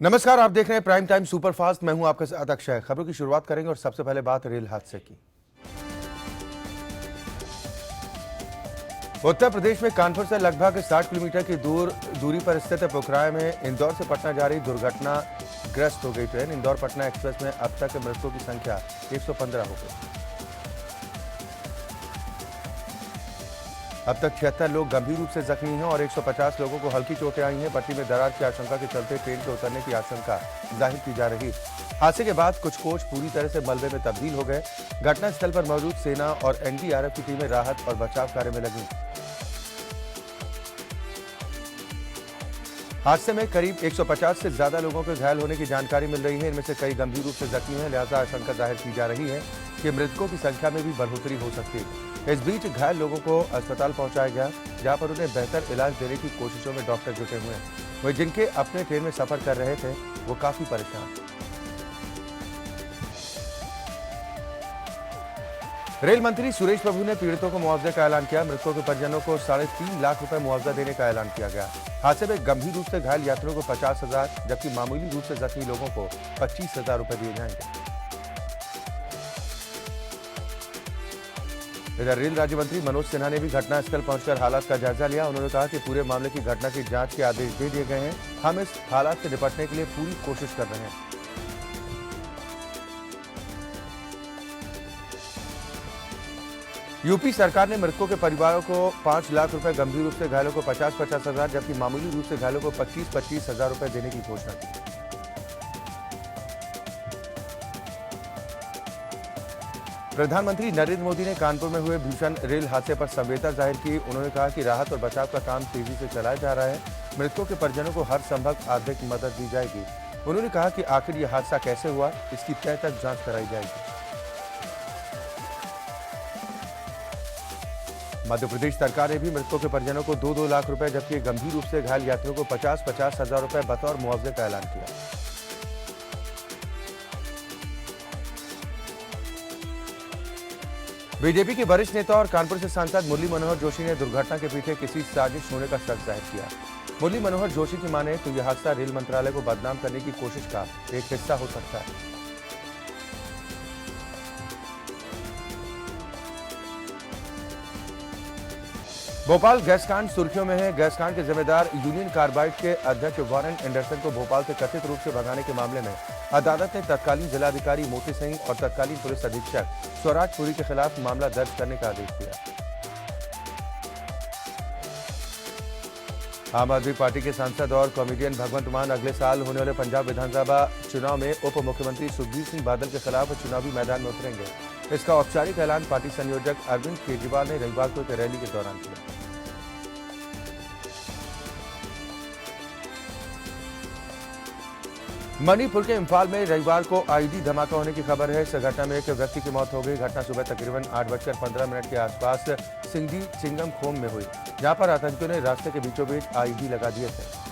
नमस्कार, आप देख रहे हैं प्राइम टाइम सुपरफास्ट। मैं हूं आपके साथ अक्षय। खबरों की शुरुआत करेंगे और सबसे पहले बात रेल हादसे की। उत्तर प्रदेश में कानपुर से लगभग 60 किलोमीटर की दूरी पर स्थित पोखराय में इंदौर से पटना जा रही दुर्घटनाग्रस्त हो गई ट्रेन। इंदौर पटना एक्सप्रेस में अब तक मृतकों की संख्या 115 हो गई। अब तक 76 लोग गंभीर रूप से जख्मी हैं और 150 लोगों को हल्की चोटें आई हैं। पटरी में दरार की आशंका के चलते ट्रेन के उतरने की आशंका जाहिर की जा रही। हादसे के बाद कुछ कोच पूरी तरह से मलबे में तब्दील हो गए। घटनास्थल पर मौजूद सेना और एनडीआरएफ की टीमें राहत और बचाव कार्य में लगी। हादसे में करीब 150 से ज्यादा लोगों के घायल होने की जानकारी मिल रही है। इनमें से कई गंभीर रूप से जख्मी हैं, लिहाजा आशंका जाहिर की जा रही है कि मृतकों की संख्या में भी बढ़ोतरी हो सकती है। इस बीच घायल लोगों को अस्पताल पहुंचाया गया, जहां पर उन्हें बेहतर इलाज देने की कोशिशों में डॉक्टर जुटे हुए हैं। वहीं जिनके अपने ट्रेन में सफर कर रहे थे वो काफी परेशान। रेल मंत्री सुरेश प्रभु ने पीड़ितों को मुआवजे का ऐलान किया। मृतकों के परिजनों को 3.5 लाख रुपए मुआवजा देने का ऐलान किया गया। हादसे में गंभीर रूप से घायल यात्रियों को 50,000 जबकि मामूली रूप से जख्मी लोगों को 25,000 रुपए दिए जाएंगे। इधर रेल राज्य मंत्री मनोज सिन्हा ने भी घटनास्थल पहुंचकर हालात का जायजा लिया। उन्होंने कहा कि पूरे मामले की घटना की जांच के आदेश दे दिए गए हैं। हम इस हालात से निपटने के लिए पूरी कोशिश कर रहे हैं। यूपी सरकार ने मृतकों के परिवारों को 5 लाख रुपए, गंभीर रूप से घायलों को 50-50 हजार जबकि मामूली रूप से घायलों को 25-25 हजार रुपए देने की घोषणा की। प्रधानमंत्री नरेंद्र मोदी ने कानपुर में हुए भीषण रेल हादसे पर संवेदना जाहिर की। उन्होंने कहा कि राहत और बचाव का काम तेजी से चलाया जा रहा है। मृतकों के परिजनों को हर संभव आर्थिक मदद दी जाएगी। उन्होंने कहा कि आखिर यह हादसा कैसे हुआ, इसकी तय तक जांच कराई जाएगी। मध्य प्रदेश सरकार ने भी मृतकों के परिजनों को 2-2 लाख रुपए जबकि गंभीर रूप से घायल यात्रियों को 50-50 हजार रुपए बतौर मुआवजे का ऐलान किया। बीजेपी के वरिष्ठ नेता और कानपुर से सांसद मुरली मनोहर जोशी ने दुर्घटना के पीछे किसी साजिश होने का शक जाहिर किया। मुरली मनोहर जोशी की माने तो यह हादसा रेल मंत्रालय को बदनाम करने की कोशिश का एक हिस्सा हो सकता है। भोपाल गैस कांड सुर्खियों में है। गैस कांड के जिम्मेदार यूनियन कार्बाइड के अध्यक्ष वारेन एंडरसन को भोपाल से कथित रूप से भगाने के मामले में अदालत ने तत्कालीन जिलाधिकारी मोती सिंह और तत्कालीन पुलिस अधीक्षक स्वराज पुरी के खिलाफ मामला दर्ज करने का आदेश दिया। आम आदमी पार्टी के सांसद और कॉमेडियन भगवंत मान अगले साल होने वाले पंजाब विधानसभा चुनाव में उप मुख्यमंत्री सुखबीर सिंह बादल के खिलाफ चुनावी मैदान में उतरेंगे। इसका औपचारिक ऐलान पार्टी संयोजक अरविंद केजरीवाल ने रविवार को एक रैली के दौरान किया। मणिपुर के इम्फाल में रविवार को आईईडी धमाका होने की खबर है। इस घटना में एक व्यक्ति की मौत हो गई। घटना सुबह तकरीबन 8:15 के आसपास सिंगडी चिंगम खोम में हुई, जहां पर आतंकियों ने रास्ते के बीचों बीच आईईडी लगा दिए थे।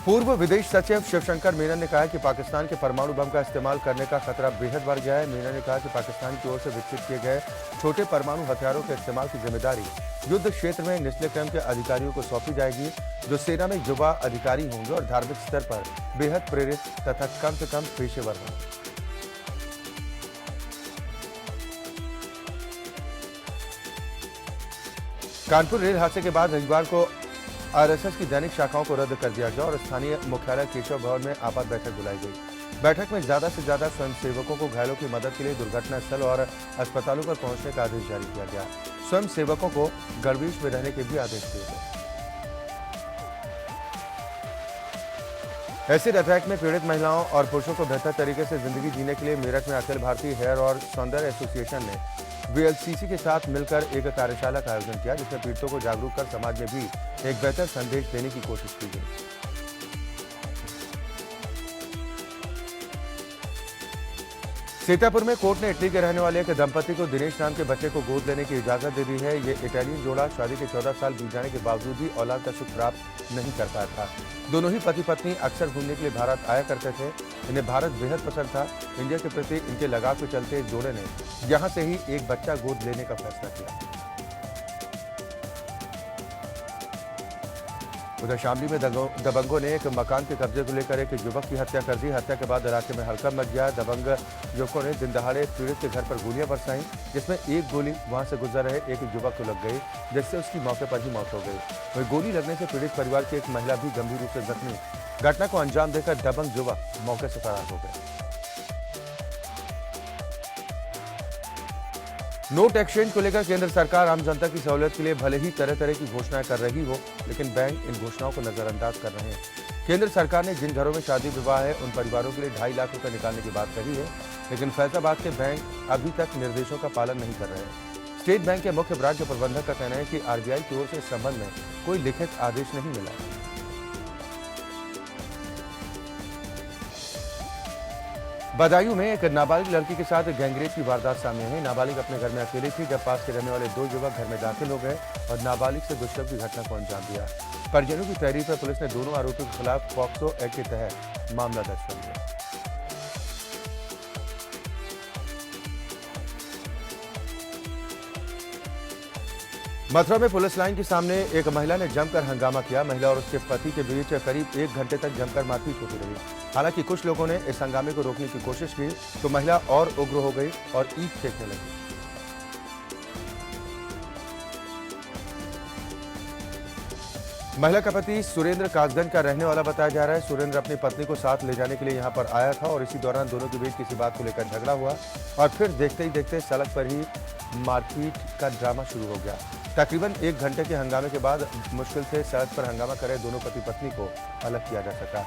पूर्व विदेश सचिव शिवशंकर मीनन ने कहा कि पाकिस्तान के परमाणु बम का इस्तेमाल करने का खतरा बेहद बढ़ गया है। मीनन ने कहा कि पाकिस्तान की ओर से विकसित किए गए छोटे परमाणु हथियारों के इस्तेमाल की जिम्मेदारी युद्ध क्षेत्र में निचले क्रम के अधिकारियों को सौंपी जाएगी, जो सेना में युवा अधिकारी होंगे और धार्मिक स्तर पर बेहद प्रेरित तथा कम से कम पेशेवर होंगे। कानपुर रेल हादसे के बाद रविवार को आरएसएस की दैनिक शाखाओं को रद्द कर दिया गया और स्थानीय मुख्यालय केशव भवन में आपात बैठक बुलाई गई। बैठक में ज्यादा से ज्यादा स्वयंसेवकों को घायलों की मदद के लिए दुर्घटना स्थल और अस्पतालों पर पहुंचने का आदेश जारी किया गया। स्वयंसेवकों को गणवेश में रहने के भी आदेश दिए गए। एसिड अटैक में पीड़ित महिलाओं और पुरुषों को बेहतर तरीके से जिंदगी जीने के लिए मेरठ में अखिल भारतीय हेयर और सौंदर्य एसोसिएशन ने वीएलसीसी के साथ मिलकर एक कार्यशाला का आयोजन किया, जिसमें पीड़ितों को जागरूक कर समाज में भी एक बेहतर संदेश देने की कोशिश की गई। सीतापुर में कोर्ट ने इटली के रहने वाले एक दंपति को दिनेश नाम के बच्चे को गोद लेने की इजाजत दे दी है। ये इटालियन जोड़ा शादी के 14 साल बीत जाने के बावजूद भी औलाद का सुख प्राप्त नहीं कर पाया था। दोनों ही पति पत्नी अक्सर घूमने के लिए भारत आया करते थे। इन्हें भारत बेहद पसंद था। इंडिया के प्रति इनके लगाव के चलते इस जोड़े ने यहां से ही एक बच्चा गोद लेने का फैसला किया। उधर शामली में दबंगों ने एक मकान के कब्जे को लेकर एक युवक की हत्या कर दी। हत्या के बाद इलाके में हड़कंप मच गया। दबंग युवकों ने दिन दहाड़े पीड़ित के घर पर गोलियां बरसाई, जिसमें एक गोली वहां से गुजर रहे एक युवक को लग गई, जिससे उसकी मौके पर ही मौत हो गई। वहीं गोली लगने से पीड़ित परिवार की एक महिला भी गंभीर रूप से जख्मी। घटना को अंजाम देकर दबंग युवक मौके से फरार हो गए। नोट एक्सचेंज को लेकर केंद्र सरकार आम जनता की सहूलियत के लिए भले ही तरह तरह की घोषणाएं कर रही हो, लेकिन बैंक इन घोषणाओं को नजरअंदाज कर रहे हैं। केंद्र सरकार ने जिन घरों में शादी विवाह है उन परिवारों के लिए 2.5 लाख रुपए निकालने की बात कही है, लेकिन फैजाबाद के बैंक अभी तक निर्देशों का पालन नहीं कर रहे हैं। स्टेट बैंक के मुख्य ब्रांच प्रबंधक का कहना है कि आरबीआई की ओर से इस संबंध में कोई लिखित आदेश नहीं मिला। बदायूं में एक नाबालिग लड़की के साथ गैंगरेप की वारदात सामने आई। नाबालिग अपने घर में अकेली थी जब पास के रहने वाले 2 युवक घर में दाखिल हो गए और नाबालिग से दुष्कर्म की घटना को अंजाम दिया। परिजनों की तहरीर पर पुलिस ने दोनों आरोपियों के खिलाफ पॉक्सो एक्ट के तहत मामला दर्ज कर लिया। मथुरा में पुलिस लाइन के सामने एक महिला ने जमकर हंगामा किया। महिला और उसके पति के बीच करीब 1 घंटे तक जमकर मारपीट होती रही। हालांकि कुछ लोगों ने इस हंगामे को रोकने की कोशिश की तो महिला और उग्र हो गई और ईंट फेंकने लगी। महिला का पति सुरेंद्र कासगंज का रहने वाला बताया जा रहा है। सुरेंद्र अपनी पत्नी को साथ ले जाने के लिए यहां पर आया था और इसी दौरान दोनों के बीच किसी बात को लेकर झगड़ा हुआ और फिर देखते ही देखते सड़क पर ही मारपीट का ड्रामा शुरू हो गया। तकरीबन 1 घंटे के हंगामे के बाद मुश्किल से सड़क पर हंगामा करे दोनों पति पत्नी को अलग किया जा सका।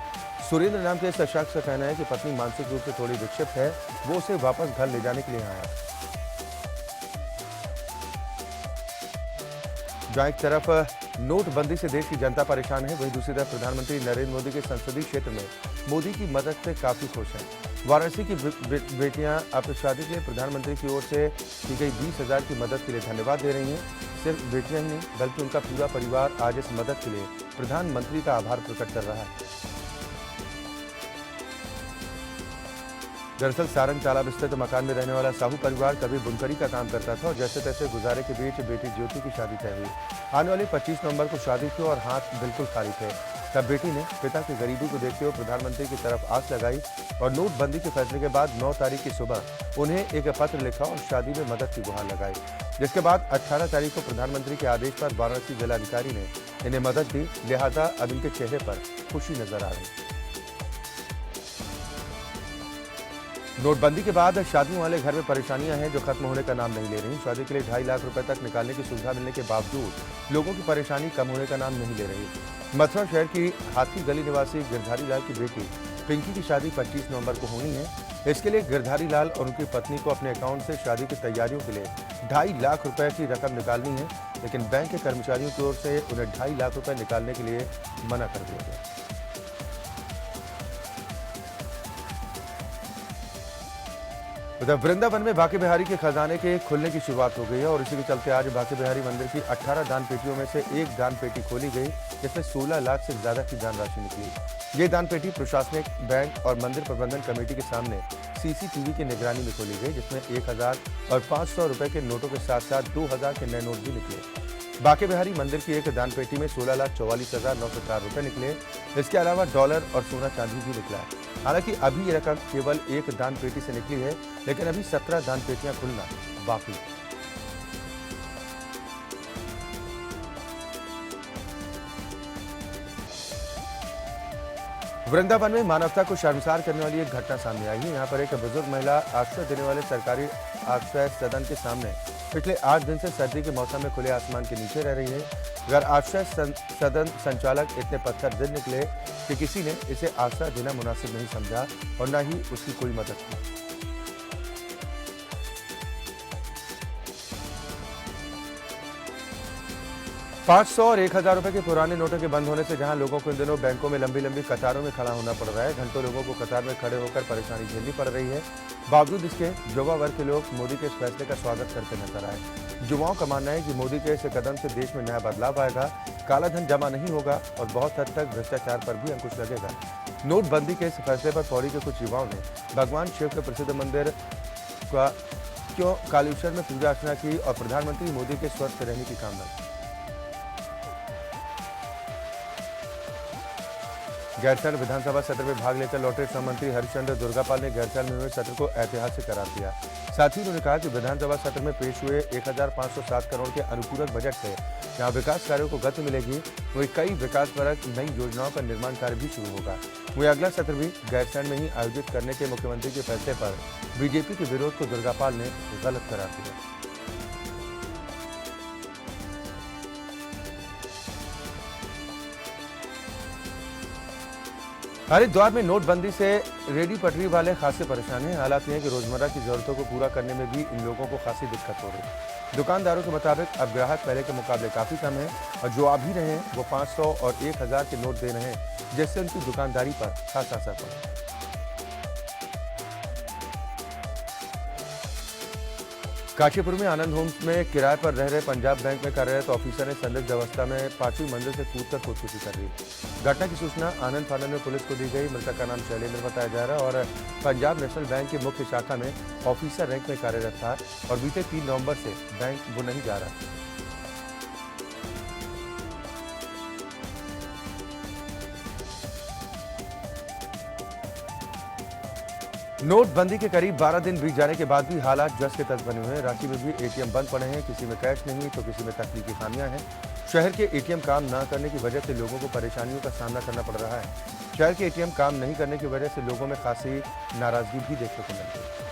सुरेंद्र नाम के इस शख्स का कहना है कि पत्नी मानसिक रूप से थोड़ी विक्षिप्त है, वो उसे वापस घर ले जाने के लिए आया। जहां एक तरफ नोटबंदी से देश की जनता परेशान है, वहीं दूसरी तरफ प्रधानमंत्री नरेंद्र मोदी के संसदीय क्षेत्र में मोदी की मदद से काफी खुश हैं। वाराणसी की बेटियां अपनी शादी के लिए प्रधानमंत्री की ओर से की गई 20,000 की मदद के लिए धन्यवाद दे रही हैं। सिर्फ बेटियां ही नहीं बल्कि उनका पूरा परिवार आज इस मदद के लिए प्रधानमंत्री का आभार प्रकट कर रहा है। दरअसल सारंग तालाब स्थित मकान में रहने वाला साहू परिवार कभी बुनकरी का काम करता था और जैसे तैसे गुजारे के बीच बेटी ज्योति की शादी तय हुई। आने वाली 25 नवंबर को शादी थी और हाथ बिल्कुल खाली थे। तब बेटी ने पिता की गरीबी को देखते हुए प्रधानमंत्री की तरफ आस लगाई और नोटबंदी के फैसले के बाद 9 तारीख की सुबह उन्हें एक पत्र लिखा और शादी में मदद की गुहार लगाई, जिसके बाद 18 तारीख को प्रधानमंत्री के आदेश पर वाराणसी जिलाधिकारी ने इन्हें मदद दी। लिहाजा अब इनके चेहरे पर खुशी नजर आ रही। नोटबंदी के बाद शादियों वाले घर में परेशानियां हैं जो खत्म होने का नाम नहीं ले रही। शादी के लिए 2.5 लाख रुपए तक निकालने की सुविधा मिलने के बावजूद लोगों की परेशानी कम होने का नाम नहीं ले रही। मथुरा शहर की हाथी गली निवासी गिरधारी लाल की बेटी पिंकी की शादी 25 नवंबर को होनी है। इसके लिए गिरधारी लाल और उनकी पत्नी को अपने अकाउंट से शादी की तैयारियों के लिए 2.5 लाख रुपए की रकम निकालनी है, लेकिन बैंक के कर्मचारियों की ओर से उन्हें 2.5 लाख रुपए निकालने के लिए मना कर दिया गया। उधर वृंदावन में बांके बिहारी के खजाने के खुलने की शुरुआत हो गई है और इसी के चलते आज बांके बिहारी मंदिर की 18 दान पेटियों में से एक दान पेटी खोली गई, जिसमें 16 लाख से ज्यादा की दान राशि निकली। ये दान पेटी प्रशासनिक, बैंक और मंदिर प्रबंधन कमेटी के सामने सीसीटीवी की निगरानी में खोली गई, जिसमें 1000 और 500 रुपए के नोटों के साथ साथ 2000 के नए नोट भी निकले। बांके बिहारी मंदिर की एक दान पेटी में 16,44,904 रुपए निकले। इसके अलावा डॉलर और सोना चांदी भी निकला है। हालांकि अभी ये रकम केवल एक दान पेटी से निकली है, लेकिन अभी 17 दान पेटियां खुलना बाकी है। वृंदावन में मानवता को शर्मसार करने वाली एक घटना सामने आई है। यहाँ पर एक बुजुर्ग महिला आश्रय देने वाले सरकारी आश्रय सदन के सामने पिछले 8 दिन से सर्दी के मौसम में खुले आसमान के नीचे रह रही है। अगर आश्रय सदन संचालक इतने पत्थर दिन निकले कि किसी ने इसे आश्रय देना मुनासिब नहीं समझा और न ही उसकी कोई मदद की। $500 और 1000 रुपए के पुराने नोटों के बंद होने से जहां लोगों को इन दिनों बैंकों में लंबी लंबी कतारों में खड़ा होना पड़ रहा है, घंटों लोगों को कतार में खड़े होकर परेशानी झेलनी पड़ रही है। बावजूद इसके युवा वर्ग के लोग मोदी के इस फैसले का स्वागत करते नजर आए। युवाओं का मानना है कि मोदी के इस कदम से देश में नया बदलाव आएगा, काला धन जमा नहीं होगा और बहुत हद तक भ्रष्टाचार पर भी अंकुश लगेगा। नोटबंदी के इस फैसले पर पौड़ी के कुछ युवाओं ने भगवान शिव के प्रसिद्ध मंदिर कालेश्वर में पूजा अर्चना की और प्रधानमंत्री मोदी के स्वस्थ रहने की कामना की। गैरसैंण विधानसभा सत्र में भाग लेकर लौटे श्रम मंत्री हरिश्चंद्र दुर्गापाल ने गैरसैंण में हुए सत्र को ऐतिहासिक करार दिया। साथ ही उन्होंने कहा कि विधानसभा सत्र में पेश हुए 1507 करोड़ के अनुपूरक बजट से जहां विकास कार्यों को गति मिलेगी, वहीं कई विकासपरक नई योजनाओं का निर्माण कार्य भी शुरू होगा। वहीं अगला सत्र भी गैरसैंण में ही आयोजित करने के मुख्यमंत्री के फैसले पर बीजेपी के विरोध को दुर्गापाल ने गलत करार दिया। हरिद्वार में नोटबंदी से रेडी पटरी वाले खासे परेशान हैं। हालात ये है कि रोजमर्रा की जरूरतों को पूरा करने में भी इन लोगों को खासी दिक्कत हो रही है। दुकानदारों के मुताबिक अब ग्राहक पहले के मुकाबले काफी कम है और जो आ भी रहे हैं वो 500 और 1000 के नोट दे रहे हैं, जिससे उनकी दुकानदारी पर खासा असर पड़ा। काशीपुर में आनंद होम्स में किराए पर रह रहे पंजाब बैंक में कार्यरत ऑफिसर ने संदिग्ध अवस्था में 5वीं मंजिल से कूदकर खुदकुशी कर ली। घटना की सूचना आनंद थाना में पुलिस को दी गई। मृतक का नाम शैलेंद्र बताया जा रहा है और पंजाब नेशनल बैंक की मुख्य शाखा में ऑफिसर रैंक में कार्यरत था और बीते 3 नवंबर से बैंक वो नहीं जा रहा। नोटबंदी के करीब 12 दिन बीत जाने के बाद भी हालात जस के तस बने हुए हैं। रांची में भी एटीएम बंद पड़े हैं, किसी में कैश नहीं तो किसी में तकनीकी खामियां हैं। शहर के एटीएम काम न करने की वजह से लोगों को परेशानियों का सामना करना पड़ रहा है। शहर के एटीएम काम नहीं करने की वजह से लोगों में खासी नाराजगी भी देखने को मिलती है।